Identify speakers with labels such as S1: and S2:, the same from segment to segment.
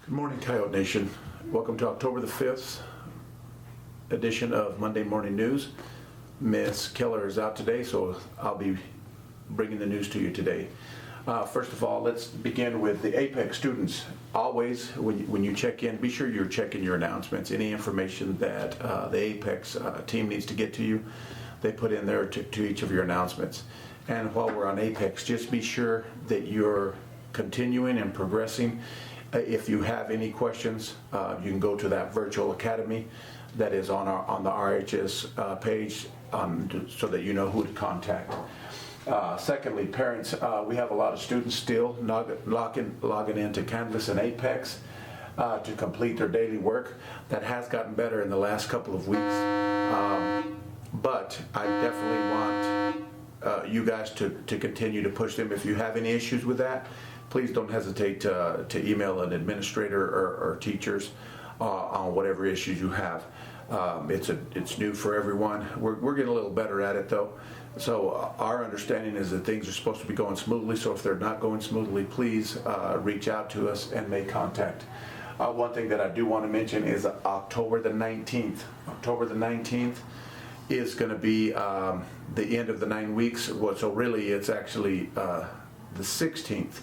S1: Good morning, Coyote Nation. Welcome to October the 5th edition of Monday Morning News. Miss Keller is out today, so I'll be bringing the news to you today. First of all, let's begin with the Apex students. Always, when you check in, be sure you're checking your announcements. Any information that the Apex team needs to get to you, they put in there to each of your announcements. And while we're on Apex, just be sure that you're continuing and progressing. If you have any questions, you can go to that virtual academy that is on the RHS page so that you know who to contact. Secondly, parents, we have a lot of students still logging into Canvas and Apex to complete their daily work. That has gotten better in the last couple of weeks, but I definitely want you guys to continue to push them. If you have any issues with that, please don't hesitate to email an administrator or teachers on whatever issues you have. It's new for everyone. We're getting a little better at it though. So our understanding is that things are supposed to be going smoothly. So if they're not going smoothly, please reach out to us and make contact. One thing that I do want to mention is October the 19th. October the 19th is going to be the end of the 9 weeks. So really it's actually the 16th.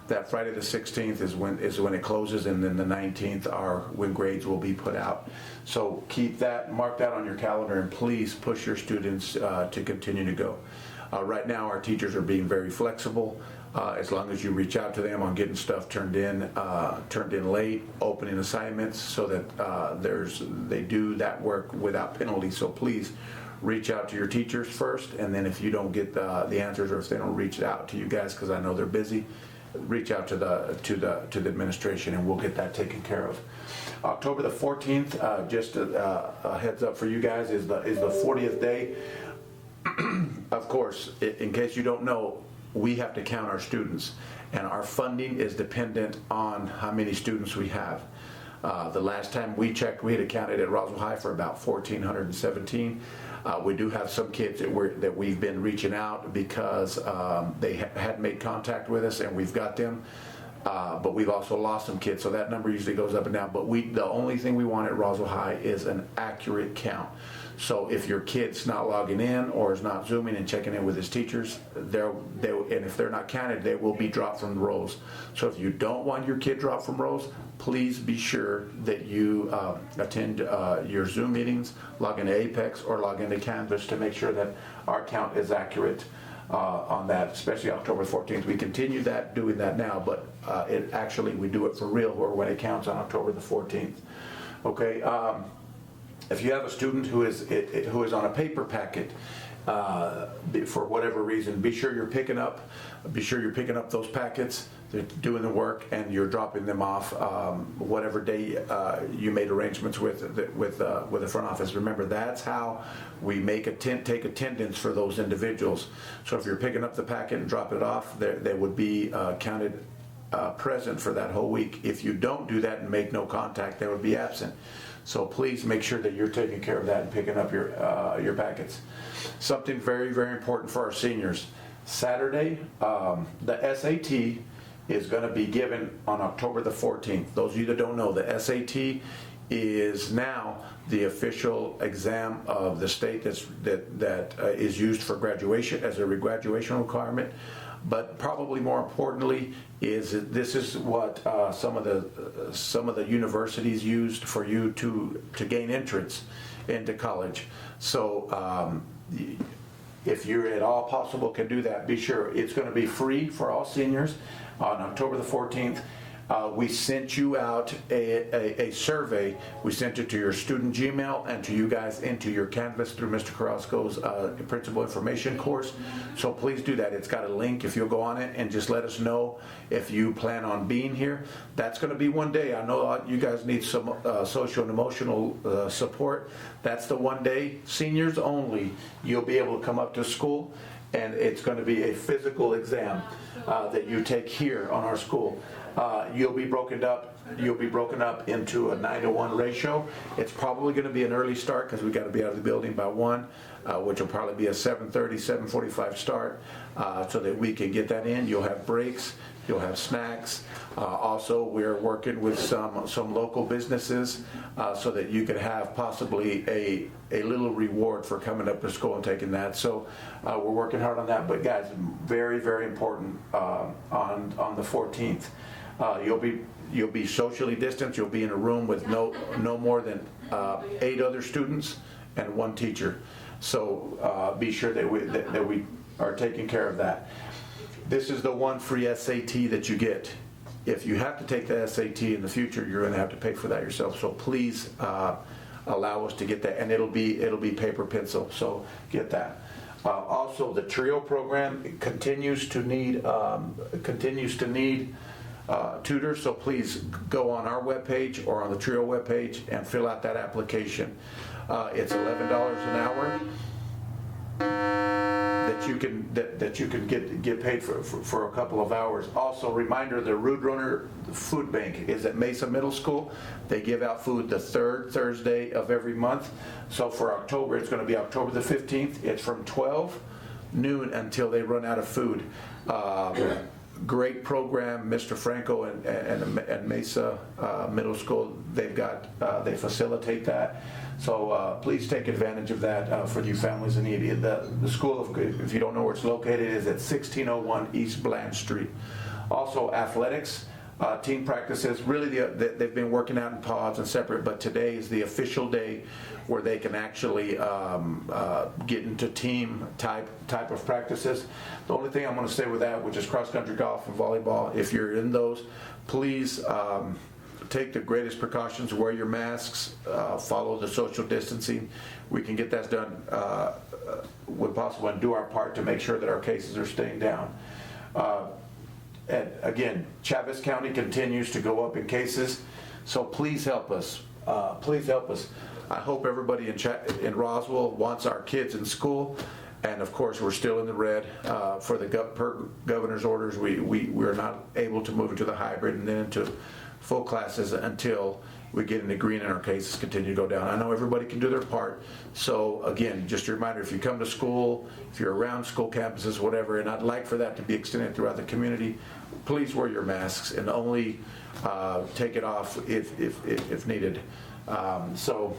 S1: That Friday the 16th is when it closes, and then the 19th when grades will be put out. So keep that, mark that on your calendar, and please push your students to continue to go. Right now our teachers are being very flexible. As long as you reach out to them on getting stuff turned in late, opening assignments, so that they do that work without penalty. So please reach out to your teachers first, and then if you don't get the answers, or if they don't reach out to you guys, because I know they're busy, reach out to the administration, and we'll get that taken care of. October the 14th, just a heads up for you guys, is the 40th day. Of course, in case you don't know, we have to count our students, and our funding is dependent on how many students we have. The last time we checked, we had accounted at Roswell High for about 1,417. We do have some kids that we've been reaching out because they had made contact with us, and we've got them. But we've also lost some kids, so that number usually goes up and down. But the only thing we want at Roswell High is an accurate count. So if your kid's not logging in or is not Zooming and checking in with his teachers, and if they're not counted, they will be dropped from the rolls. So if you don't want your kid dropped from rolls, please be sure that you attend your Zoom meetings, log into Apex or log into Canvas to make sure that our count is accurate on that, especially October 14th. We continue doing that now, but we do it for real when it counts on October the 14th. Okay. If you have a student who is on a paper packet, for whatever reason, be sure you're picking up those packets. They're doing the work, and you're dropping them off whatever day you made arrangements with the front office. Remember, that's how we take attendance for those individuals. So if you're picking up the packet and dropping it off, they would be counted present for that whole week. If you don't do that and make no contact, they would be absent. So please make sure that you're taking care of that and picking up your packets. Something very, very important for our seniors. Saturday, the SAT is going to be given on October the 14th. Those of you that don't know, the SAT is now the official exam of the state that is used for graduation as a graduation requirement. But probably more importantly this is what some of the universities used for you to gain entrance into college. So if you're at all possible can do that, be sure it's going to be free for all seniors on October the 14th. We sent you out a survey. We sent it to your student Gmail and to you guys into your Canvas through Mr. Carrasco's Principal Information course. So please do that. It's got a link. If you'll go on it and just let us know if you plan on being here. That's going to be one day. I know you guys need some social and emotional support. That's the one day. Seniors only. You'll be able to come up to school, and it's going to be a physical exam that you take here on our school. You'll be broken up into a 9-to-1 ratio. It's probably going to be an early start because we got to be out of the building by 1, which will probably be a 7:30, 7:45 start, so that we can get that in. You'll have breaks, you'll have snacks. Also, we're working with some local businesses so that you could have possibly a little reward for coming up to school and taking that. So we're working hard on that. But guys, very, very important on the 14th. You'll be socially distanced. You'll be in a room with no more than 8 other students and 1 teacher. So be sure that we are taking care of that. This is the one free SAT that you get. If you have to take the SAT in the future, you're going to have to pay for that yourself. So please allow us to get that, and it'll be paper pencil. So get that. Also, the TRIO program continues to need tutors. So please go on our webpage or on the TRIO webpage and fill out that application. It's $11 an hour. That you can get paid for a couple of hours. Also, reminder: the Roadrunner Food Bank is at Mesa Middle School. They give out food the 3rd Thursday of every month. So for October, it's going to be October the 15th. It's from 12 noon until they run out of food. Great program, Mr. Franco and Mesa Middle School. They facilitate that. So please take advantage of that for you families in need. The school, if you don't know where it's located, is at 1601 East Blanche Street. Also, athletics, team practices. Really, they've been working out in pods and separate, but today is the official day where they can actually get into team type of practices. The only thing I'm going to say with that, which is cross-country golf and volleyball, if you're in those, please take the greatest precautions, wear your masks, follow the social distancing. We can get that done when possible and do our part to make sure that our cases are staying down. And again, Chavez County continues to go up in cases, so please help us. Please help us. I hope everybody in Roswell wants our kids in school, and of course we're still in the red for the governor's orders. We're not able to move into the hybrid and then into full classes until we get into green and our cases continue to go down. I know everybody can do their part. So again, just a reminder, if you come to school, if you're around school campuses, whatever, and I'd like for that to be extended throughout the community, please wear your masks and only take it off if needed. So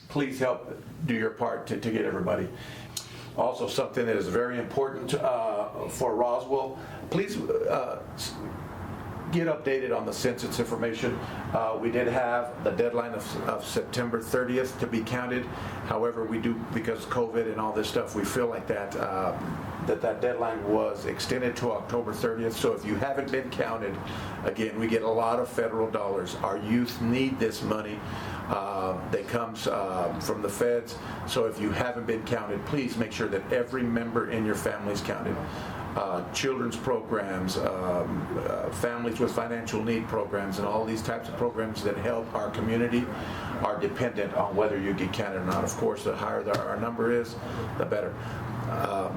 S1: please help do your part to get everybody. Also, something that is very important for Roswell, please get updated on the census information. We did have the deadline of September 30th to be counted. However, we do, because COVID and all this stuff, we feel like that deadline was extended to October 30th. So if you haven't been counted, again, we get a lot of federal dollars. Our youth need this money that comes from the feds. So if you haven't been counted, please make sure that every member in your family is counted. Children's programs, families with financial need programs, and all these types of programs that help our community are dependent on whether you get counted or not. Of course, the higher our number is, the better.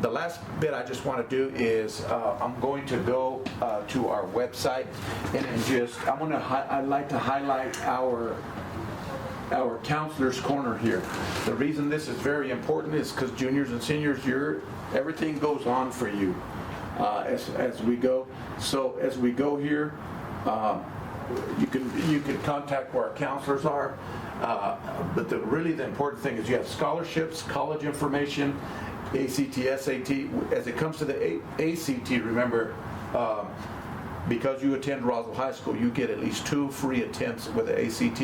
S1: The last bit I just want to do is I'm going to go to our website and I'd like to highlight our counselor's corner here. The reason this is very important is because juniors and seniors, everything goes on for you as we go. So as we go here, you can contact where our counselors are. But really the important thing is you have scholarships, college information, ACT, SAT. As it comes to the ACT, remember, because you attend Roswell High School, you get at least 2 free attempts with the ACT,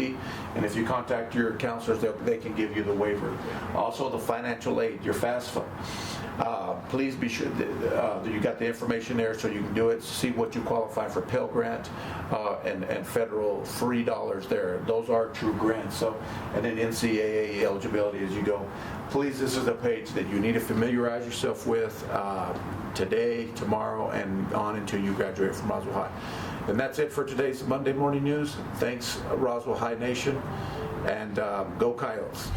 S1: and if you contact your counselors, they can give you the waiver. Also, the financial aid, your FAFSA. Please be sure that you got the information there so you can do it, see what you qualify for Pell Grant and federal free dollars there. Those are true grants. So, and then NCAA eligibility as you go. Please, this is a page that you need to familiarize yourself with today, tomorrow, and on until you graduate from Roswell High. And that's it for today's Monday Morning News. Thanks, Roswell High Nation, and go Coyotes.